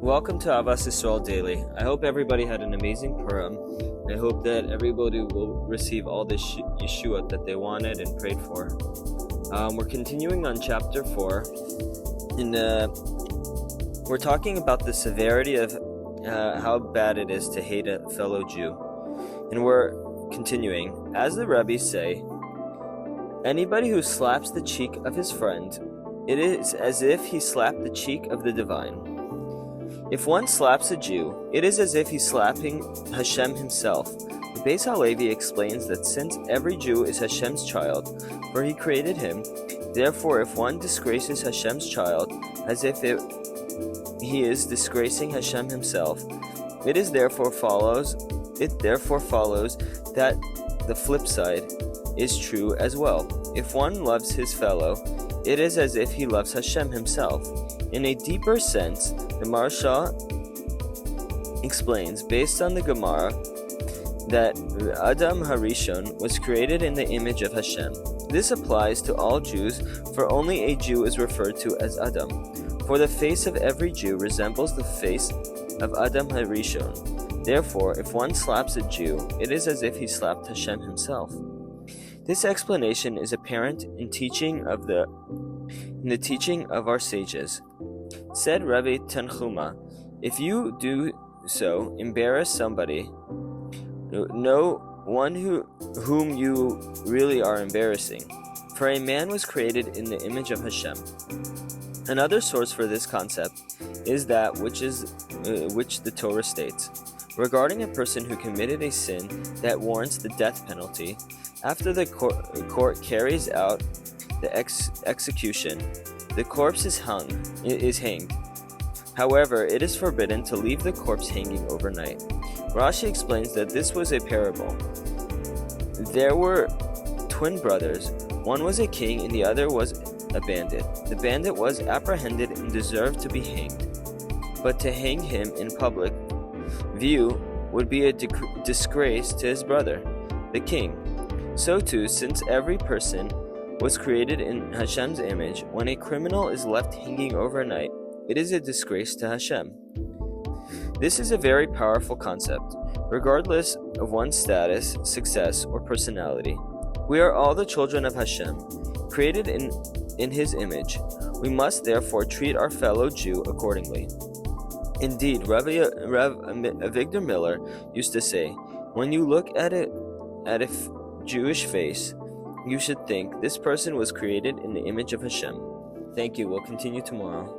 Welcome to Ahavas Yisrael Daily. I hope everybody had an amazing Purim. I hope that everybody will receive all the Yeshua that they wanted and prayed for. We're continuing on chapter 4. We're talking about the severity of how bad it is to hate a fellow Jew. And we're continuing. As the rabbis say, anybody who slaps the cheek of his friend, it is as if he slapped the cheek of the divine. If one slaps a Jew, it is as if he's slapping Hashem himself. The Beis HaLevi explains that since every Jew is Hashem's child, for he created him, therefore if one disgraces Hashem's child, as if he is disgracing Hashem himself, it therefore follows that the flip side is true as well. If one loves his fellow, it is as if he loves Hashem himself. In a deeper sense, the Maharsha explains, based on the Gemara, that Adam Harishon was created in the image of Hashem. This applies to all Jews, for only a Jew is referred to as Adam. For the face of every Jew resembles the face of Adam Harishon. Therefore, if one slaps a Jew, it is as if he slapped Hashem himself. This explanation is apparent in the teaching of our sages. Said Rabbi Tanchuma, if you do so embarrass somebody, no one whom you really are embarrassing. For a man was created in the image of Hashem. Another source for this concept is that which the Torah states. Regarding a person who committed a sin that warrants the death penalty, after the court carries out the execution, the corpse is hanged. However, it is forbidden to leave the corpse hanging overnight. Rashi explains that this was a parable. There were twin brothers. One was a king and the other was a bandit. The bandit was apprehended and deserved to be hanged. But to hang him in public view would be a disgrace to his brother, the king. So too, since every person was created in Hashem's image, when a criminal is left hanging overnight, it is a disgrace to Hashem. This is a very powerful concept, regardless of one's status, success, or personality. We are all the children of Hashem, created in His image. We must therefore treat our fellow Jew accordingly. Indeed, Rav Avigdor Miller used to say, when you look at a Jewish face, you should think this person was created in the image of Hashem. Thank you. We'll continue tomorrow.